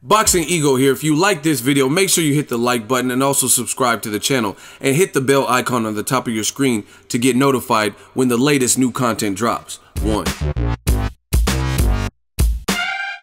Boxingego here. If you like this video, make sure you hit the like button and also subscribe to the channel and hit the bell icon on the top of your screen to get notified when the latest new content drops.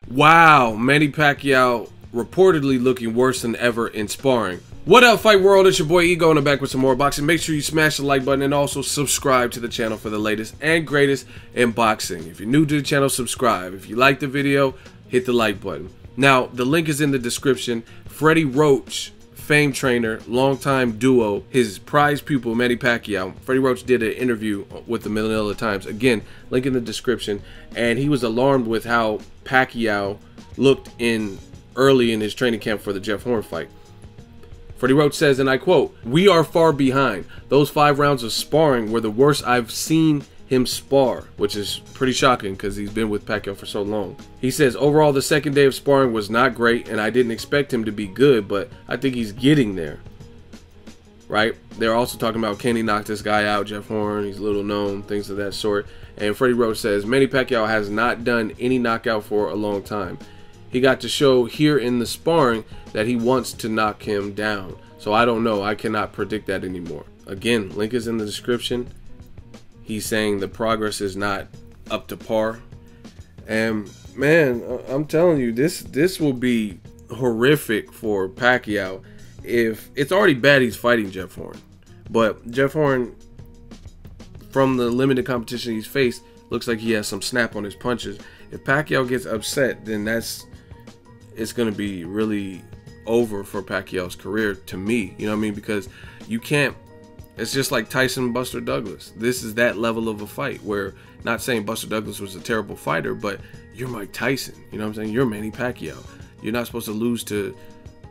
Wow, Manny Pacquiao reportedly looking worse than ever in sparring. What up, fight world? It's your boy Ego, and I'm back with some more boxing. Make sure you smash the like button and also subscribe to the channel for the latest and greatest in boxing. If you're new to the channel, subscribe. If you like the video, hit the like button. Now, the link is in the description. Freddie Roach, famed trainer, longtime duo, his prized pupil, Manny Pacquiao. Freddie Roach did an interview with the Manila Times. Again, link in the description. And he was alarmed with how Pacquiao looked early in his training camp for the Jeff Horn fight. Freddie Roach says, and I quote, "We are far behind. Those 5 rounds of sparring were the worst I've seen him spar," which is pretty shocking because he's been with Pacquiao for so long. He says, "Overall, the second day of sparring was not great, and I didn't expect him to be good, but I think he's getting there." Right? They're also talking about, can he knock this guy out, Jeff Horn? He's little known, things of that sort. And Freddie Roach says, Manny Pacquiao has not done any knockout for a long time. He got to show here in the sparring that he wants to knock him down. So I don't know. I cannot predict that anymore. Again, link is in the description. He's saying the progress is not up to par. And man, I'm telling you, this will be horrific for Pacquiao. If it's already bad he's fighting Jeff Horn. But Jeff Horn, from the limited competition he's faced, looks like he has some snap on his punches. If Pacquiao gets upset, then it's going to be really over for Pacquiao's career, to me. You know what I mean? Because you can't. It's just like Tyson and Buster Douglas. This is that level of a fight where, not saying Buster Douglas was a terrible fighter, but you're Mike Tyson. You know what I'm saying? You're Manny Pacquiao. You're not supposed to lose to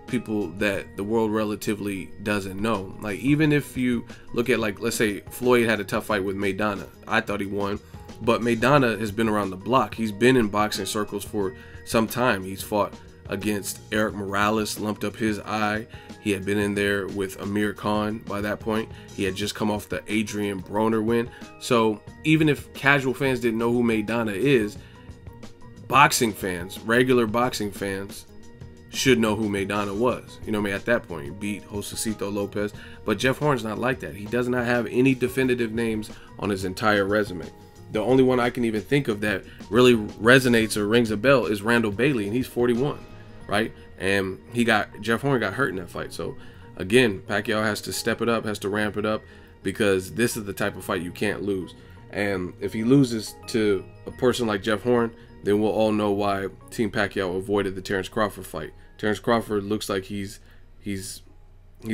people that the world relatively doesn't know. Like, even if you look at, like, let's say Floyd had a tough fight with Maidana. I thought he won. But Maidana has been around the block. He's been in boxing circles for some time. He's fought against Eric Morales, lumped up his eye. He had been in there with Amir Khan by that point. He had just come off the Adrian Broner win. So even if casual fans didn't know who Maidana is, boxing fans, regular boxing fans, should know who Maidana was. You know what I mean? At that point, he beat Josecito Lopez. But Jeff Horn's not like that. He does not have any definitive names on his entire resume. The only one I can even think of that really resonates or rings a bell is Randall Bailey, and he's 41, right? And Jeff Horn got hurt in that fight. So again, Pacquiao has to step it up, has to ramp it up, because this is the type of fight you can't lose. And if he loses to a person like Jeff Horn, then we'll all know why Team Pacquiao avoided the Terrence Crawford fight. Terrence Crawford looks like he's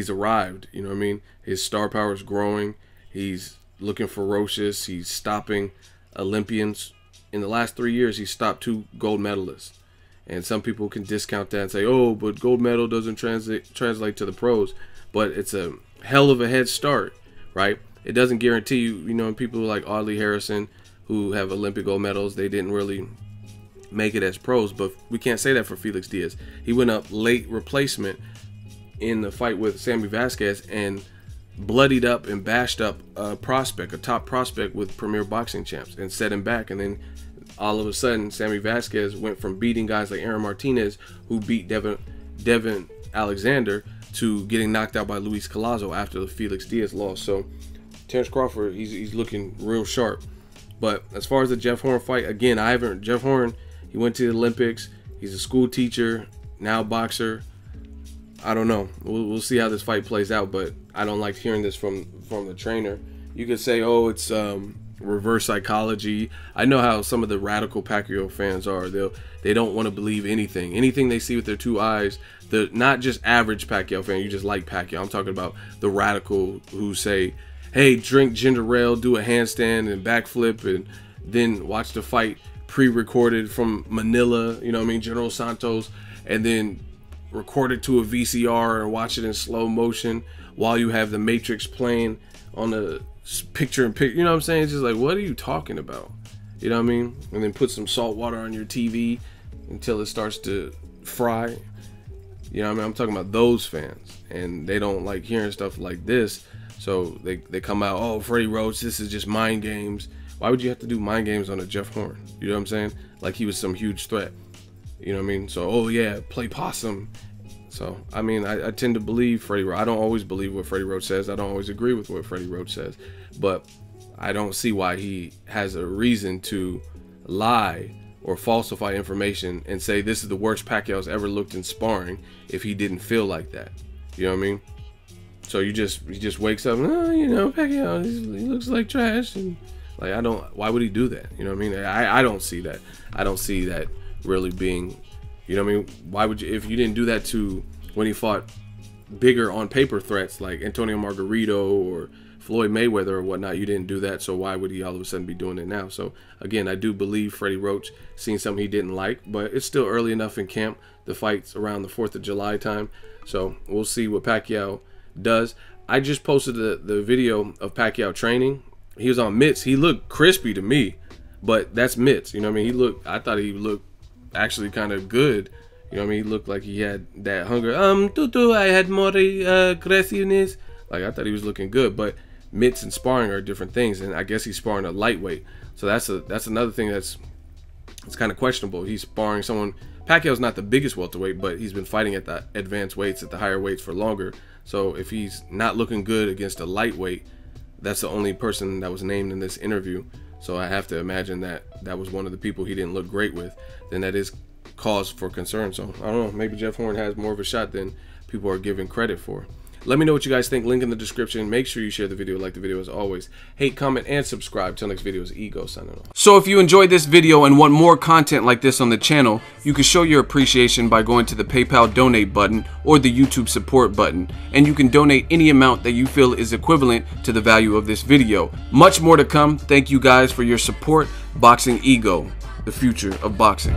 arrived. You know what I mean? His star power is growing. He's looking ferocious. He's stopping Olympians. In the last 3 years, he's stopped 2 gold medalists. And some people can discount that and say, oh, but gold medal doesn't translate to the pros. But it's a hell of a head start, right? It doesn't guarantee you, you know, people like Audley Harrison, who have Olympic gold medals, they didn't really make it as pros. But we can't say that for Felix Diaz. He went up late replacement in the fight with Sammy Vasquez and bloodied up and bashed up a prospect, a top prospect with premier boxing champs, and set him back. And then all of a sudden, Sammy Vasquez went from beating guys like Aaron Martinez, who beat Devin Alexander, to getting knocked out by Luis Collazo after the Felix Diaz loss. So Terrence Crawford, he's looking real sharp. But as far as the Jeff Horn fight, again, Jeff Horn, he went to the Olympics. He's a school teacher, now boxer. I don't know. We'll see how this fight plays out, but I don't like hearing this from the trainer. You could say, oh, it's reverse psychology. I know how some of the radical Pacquiao fans are. They don't want to believe anything they see with their 2 eyes. The not just average Pacquiao fan, you just like Pacquiao. I'm talking about the radical who say, hey, drink ginger ale, do a handstand and backflip, and then watch the fight pre-recorded from Manila, you know what I mean, General Santos, and then record it to a VCR and watch it in slow motion while you have the Matrix playing on the picture-in-picture. You know what I'm saying? It's just like, what are you talking about? You know what I mean? And then put some salt water on your TV until it starts to fry. You know what I mean? I'm talking about those fans, and they don't like hearing stuff like this. So they come out, oh, Freddie Roach, this is just mind games. Why would you have to do mind games on a Jeff Horn? You know what I'm saying? Like he was some huge threat. You know what I mean? So, oh yeah, play possum. So, I mean, I tend to believe Freddie Roach. I don't always believe what Freddie Roach says. I don't always agree with what Freddie Roach says. But I don't see why he has a reason to lie or falsify information and say this is the worst Pacquiao's ever looked in sparring if he didn't feel like that. You know what I mean? So he just wakes up, oh, you know, Pacquiao, he looks like trash, and like, why would he do that? You know what I mean? I don't see that. I don't see that really being, you know what I mean? Why would you, if you didn't do that to when he fought bigger on paper threats like Antonio Margarito or Floyd Mayweather or whatnot, you didn't do that, so why would he all of a sudden be doing it now? So again, I do believe Freddie Roach seen something he didn't like, but it's still early enough in camp. The fight's around the 4th of July time, so we'll see what Pacquiao does. I just posted the video of Pacquiao training. He was on mitts. He looked crispy to me, but that's mitts. You know what I mean? I thought he looked actually kind of good. You know what I mean? He looked like he had that hunger. I had more aggressiveness. Like, I thought he was looking good, but mitts and sparring are different things, and I guess he's sparring a lightweight. So that's another thing it's kind of questionable. He's sparring someone. Pacquiao's not the biggest welterweight, but he's been fighting at the advanced weights, at the higher weights for longer. So if he's not looking good against a lightweight, that's the only person that was named in this interview. So I have to imagine that that was one of the people he didn't look great with. Then that is cause for concern. So I don't know, maybe Jeff Horn has more of a shot than people are giving credit for. Let me know what you guys think. Link in the description. Make sure you share the video, like the video as always. Hate, comment, and subscribe. Till next video is Ego signing off. So if you enjoyed this video and want more content like this on the channel, you can show your appreciation by going to the PayPal donate button or the YouTube support button. And you can donate any amount that you feel is equivalent to the value of this video. Much more to come. Thank you guys for your support. Boxingego, the future of boxing.